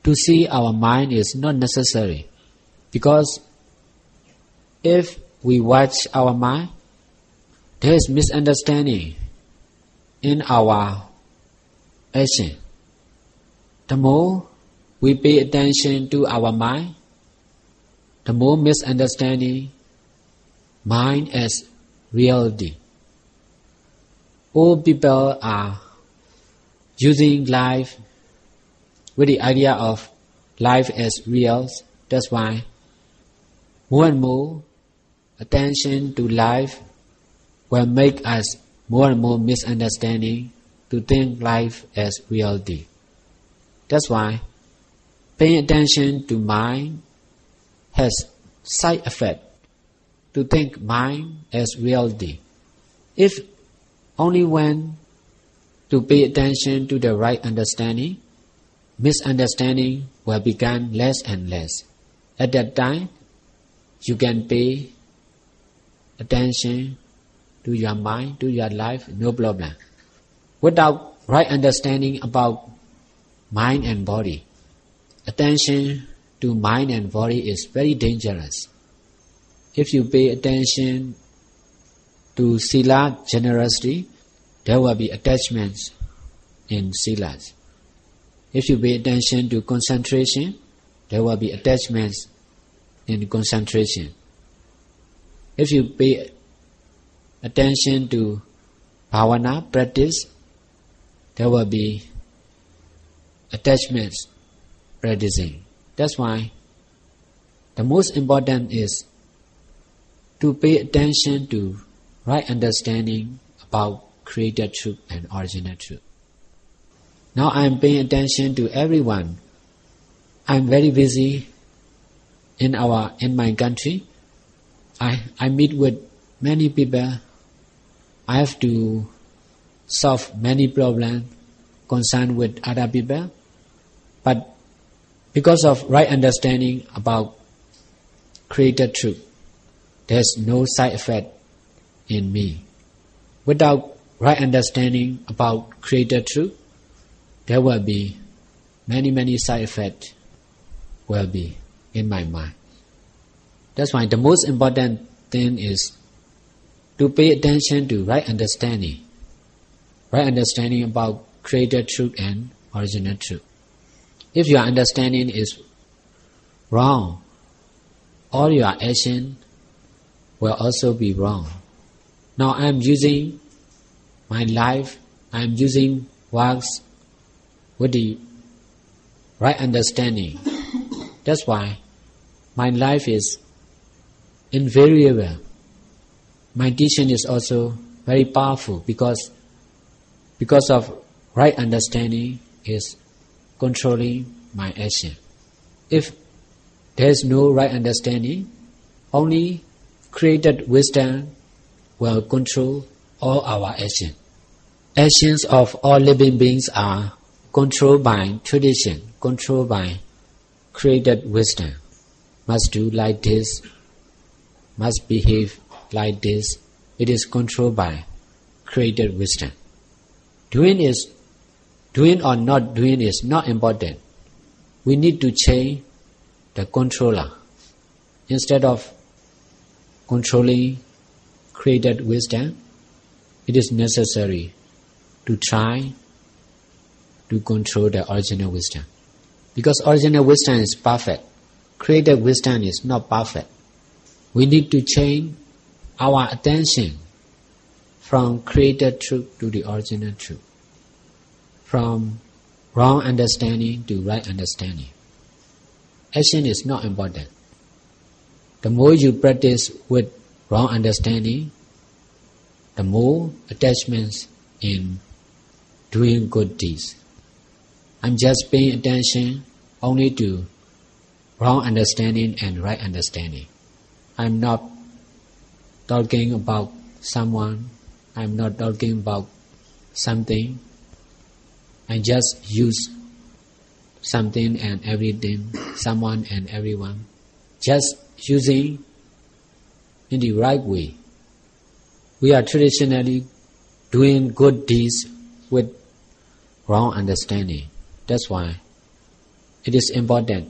to see our mind is not necessary. Because if we watch our mind, there is misunderstanding in our action. The more we pay attention to our mind, the more misunderstanding mind as reality. All people are using life with the idea of life as real. That's why more and more attention to life will make us more and more misunderstanding to think life as reality. That's why paying attention to mind has side effect to think mind as reality. If only when to pay attention to the right understanding, misunderstanding will become less and less. At that time, you can pay attention to your mind, to your life, no problem. Without right understanding about mind and body, attention to mind and body is very dangerous. If you pay attention to sila generosity, there will be attachments in silas. If you pay attention to concentration, there will be attachments in concentration. If you pay attention to bhavana practice, there will be attachments practicing. That's why the most important is to pay attention to right understanding about created truth and original truth. Now I am paying attention to everyone. I am very busy in my country. I meet with many people. I have to solve many problems concerned with other people. But because of right understanding about created truth, there's no side effect in me. Without right understanding about created truth, there will be many side effects will be in my mind. That's why the most important thing is to pay attention to right understanding about created truth and original truth. If your understanding is wrong, all your action will also be wrong. Now I am using my life, I am using works with the right understanding. That's why my life is invariable. My teaching is also very powerful because of right understanding is controlling my action. If there is no right understanding, only created wisdom will control all our action. Actions of all living beings are controlled by tradition, controlled by created wisdom. Must do like this, must behave like this. It is controlled by created wisdom. Doing or not doing is not important. We need to change the controller. Instead of controlling created wisdom, it is necessary to try to control the original wisdom. Because original wisdom is perfect. Created wisdom is not perfect. We need to change our attention from created truth to the original truth. From wrong understanding to right understanding. Action is not important. The more you practice with wrong understanding, the more attachments in doing good deeds. I'm just paying attention only to wrong understanding and right understanding. I'm not talking about someone. I'm not talking about something. I just use something and everything, someone and everyone. Just using in the right way. We are traditionally doing good deeds with wrong understanding. That's why it is important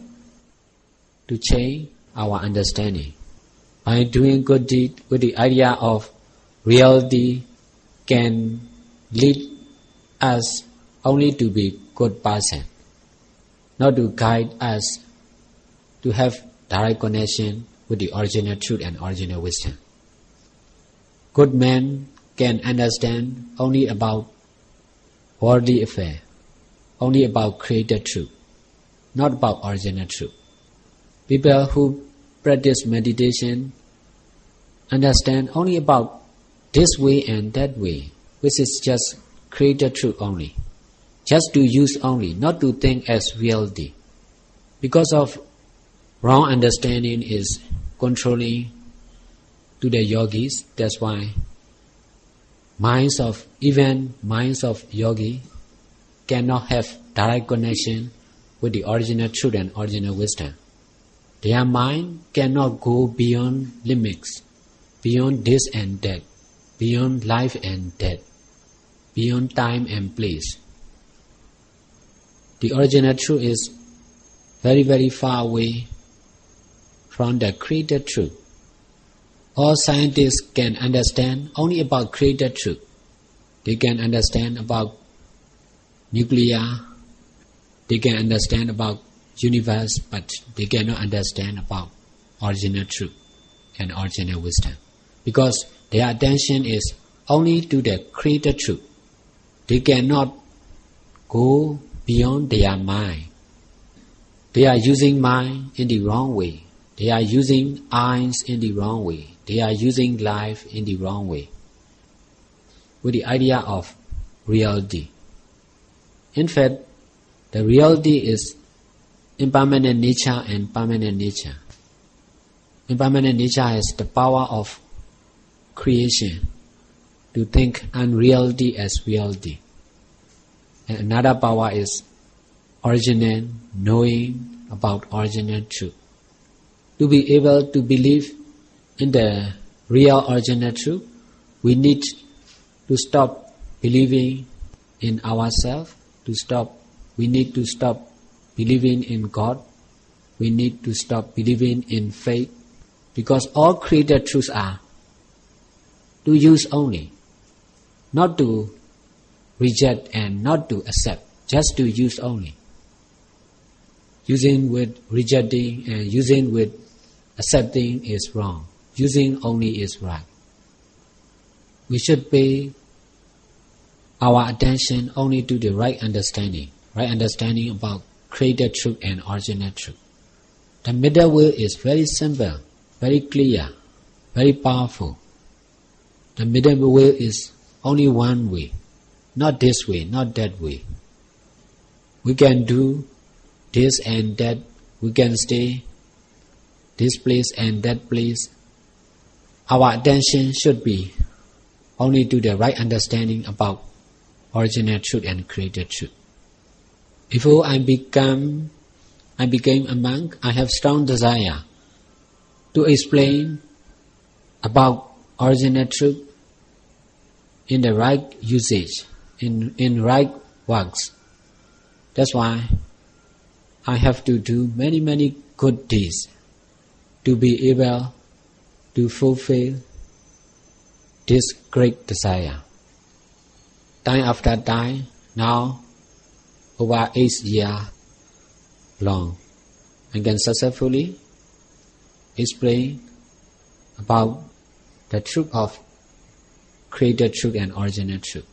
to change our understanding. By doing good deed with the idea of reality can lead us only to be good person, not to guide us to have direct connection with the original truth and original wisdom. Good men can understand only about worldly affair, only about created truth, not about original truth. People who practice meditation understand only about this way and that way, which is just created truth only, just to use only, not to think as reality. Because of wrong understanding is controlling to the yogis, that's why minds of yogi cannot have direct connection with the original truth and original wisdom. Their mind cannot go beyond limits, beyond this and that, beyond life and death, beyond time and place. The original truth is very, very far away from the created truth. All scientists can understand only about created truth. They can understand about nuclear, they can understand about universe, but they cannot understand about original truth and original wisdom. Because their attention is only to the created truth. They cannot go beyond their mind. They are using mind in the wrong way. They are using eyes in the wrong way. They are using life in the wrong way, with the idea of reality. In fact, the reality is impermanent nature and permanent nature. Impermanent nature has the power of creation, to think unreality as reality. And another power is original, knowing about original truth. To be able to believe in the real original truth, we need to stop believing in ourselves, we need to stop believing in God, we need to stop believing in faith, because all created truths are to use only, not to reject and not to accept, just to use only. Using with rejecting and using with accepting is wrong. Using only is right. We should pay our attention only to the right understanding about created truth and original truth. The middle way is very simple, very clear, very powerful. The middle way is only one way, not this way, not that way. We can do this and that, we can stay this place and that place. Our attention should be only to the right understanding about original truth and created truth. Before I became a monk, I have strong desire to explain about original truth in the right usage, in right works. That's why I have to do many, many good deeds to be able to fulfill this great desire. Time after time, now over 8 years long, I can successfully explain about the truth of created truth and original truth.